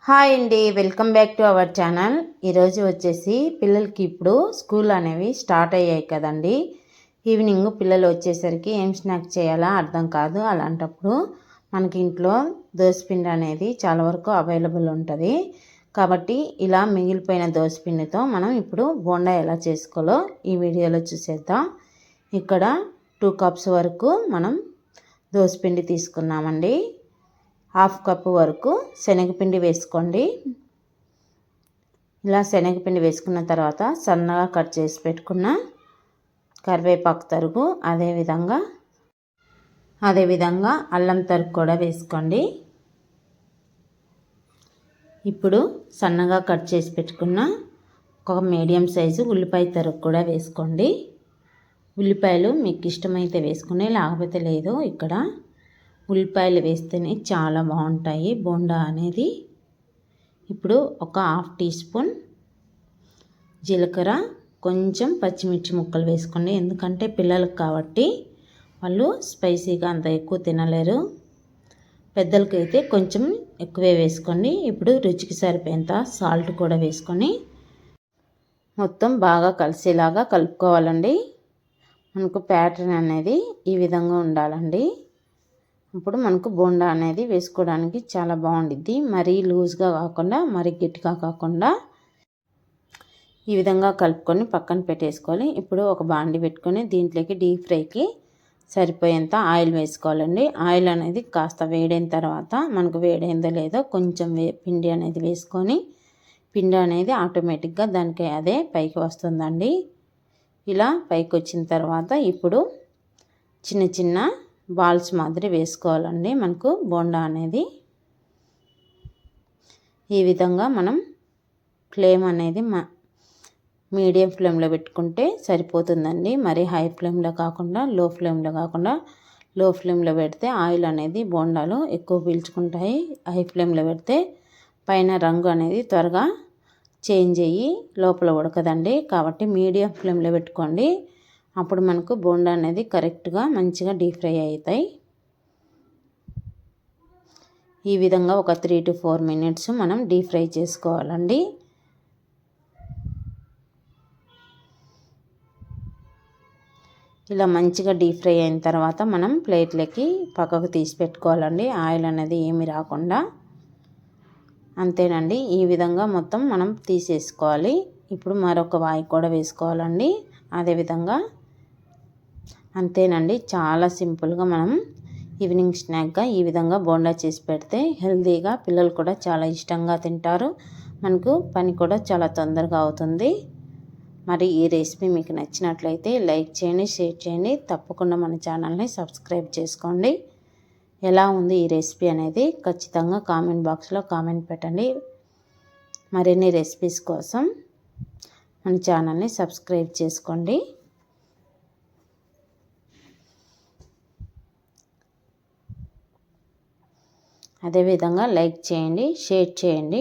Hi అండి, welcome back to our channel. ఈరోజు వచ్చేసి పిల్లలకి ఇప్పుడు స్కూల్ అనేవి స్టార్ట్ అయ్యాయి కదండి. ఈవినింగ్ పిల్లలు వచ్చేసరికి ఏం స్నాక్ చేయాలా అర్థం కాదు. అలాంటప్పుడు మనకి ఇంట్లో దోసపిండి అనేది చాలా వరకు అవైలబుల్ ఉంటుంది. కాబట్టి ఇలా మిగిలిపోయిన దోసపిండితో మనం ఇప్పుడు బోండా ఎలా చేసుకోవాలో ఈ వీడియోలో చూసేద్దాం. ఇక్కడ 2 కప్స్ వరకు మనం దోసపిండి తీసుకున్నామండి. 1/2 కప్పు వరకు శనగపిండి వేసుకోండి. ఇలా శనగపిండి వేసుకున్న తర్వాత సన్నగా కట్ చేసి పెట్టుకున్న కరివేపాకు తరుగు, అదేవిధంగా అల్లం తరుగు కూడా వేసుకోండి. ఇప్పుడు సన్నగా కట్ చేసి పెట్టుకున్న ఒక మీడియం సైజు ఉల్లిపాయ తరుగు కూడా వేసుకోండి. ఉల్లిపాయలు మీకు ఇష్టమైతే వేసుకునే, లేకపోతే లేదు. ఇక్కడ ఉల్లిపాయలు వేస్తేనే చాలా బాగుంటాయి బోండా అనేది. ఇప్పుడు ఒక 1/2 టీ స్పూన్ జీలకర్ర, కొంచెం పచ్చిమిర్చి ముక్కలు వేసుకోండి. ఎందుకంటే పిల్లలకు కాబట్టి వాళ్ళు స్పైసీగా అంత ఎక్కువ తినలేరు. పెద్దలకైతే కొంచెం ఎక్కువే వేసుకోండి. ఇప్పుడు రుచికి సరిపోయేంత సాల్ట్ కూడా వేసుకొని మొత్తం బాగా కలిసేలాగా కలుపుకోవాలండి. మనకు ప్యాటర్న్ అనేది ఈ విధంగా ఉండాలండి. ఇప్పుడు మనకు బోండా అనేది వేసుకోవడానికి చాలా బాగుండిద్ది. మరీ లూజ్గా కాకుండా, మరీ గట్టిగా కాకుండా ఈ విధంగా కలుపుకొని పక్కన పెట్టేసుకోవాలి. ఇప్పుడు ఒక బాండి పెట్టుకొని దీంట్లోకి డీప్ ఫ్రైకి సరిపోయేంత ఆయిల్ వేసుకోవాలండి. ఆయిల్ అనేది కాస్త వేడైన తర్వాత మనకు వేడైందో లేదో కొంచెం పిండి అనేది వేసుకొని, పిండి అనేది ఆటోమేటిక్గా దానికి అదే పైకి వస్తుందండి. ఇలా పైకి వచ్చిన తర్వాత ఇప్పుడు చిన్న చిన్న బాల్స్ మాదిరి వేసుకోవాలండి. మనకు బోండా అనేది ఈ విధంగా మనం ఫ్లేమ్ అనేది మీడియం ఫ్లేమ్లో పెట్టుకుంటే సరిపోతుందండి. మరి హై ఫ్లేమ్లో కాకుండా, లో ఫ్లేమ్లో పెడితే ఆయిల్ అనేది బోండాలు ఎక్కువ పీల్చుకుంటాయి. హై ఫ్లేమ్లో పెడితే పైన రంగు అనేది త్వరగా చేంజ్ అయ్యి లోపల ఉడకదండి. కాబట్టి మీడియం ఫ్లేమ్లో పెట్టుకోండి. అప్పుడు మనకు బోండా అనేది కరెక్ట్గా మంచిగా డీప్ ఫ్రై అవుతాయి. ఈ విధంగా ఒక 3 to 4 మినిట్స్ మనం డీప్ ఫ్రై చేసుకోవాలండి. ఇలా మంచిగా డీప్ ఫ్రై అయిన తర్వాత మనం ప్లేట్లకి పక్కకు తీసి పెట్టుకోవాలండి. ఆయిల్ అనేది ఏమి రాకుండా. అంతేనండి, ఈ విధంగా మొత్తం మనం తీసేసుకోవాలి. ఇప్పుడు మరొక వాయి కూడా వేసుకోవాలండి. అదేవిధంగా అంతేనండి, చాలా సింపుల్గా మనం ఈవినింగ్ స్నాక్గా ఈ విధంగా బోండా చేసి పెడితే హెల్తీగా పిల్లలు కూడా చాలా ఇష్టంగా తింటారు. మనకు పని కూడా చాలా తొందరగా అవుతుంది. మరి ఈ రెసిపీ మీకు నచ్చినట్లయితే లైక్ చేయండి, షేర్ చేయండి. తప్పకుండా మన ఛానల్ని సబ్స్క్రైబ్ చేసుకోండి. ఎలా ఉంది ఈ రెసిపీ అనేది ఖచ్చితంగా కామెంట్ బాక్స్లో కామెంట్ పెట్టండి. మరిన్ని రెసిపీస్ కోసం మన ఛానల్ని సబ్స్క్రైబ్ చేసుకోండి. అదేవిధంగా లైక్ చేయండి, షేర్ చేయండి.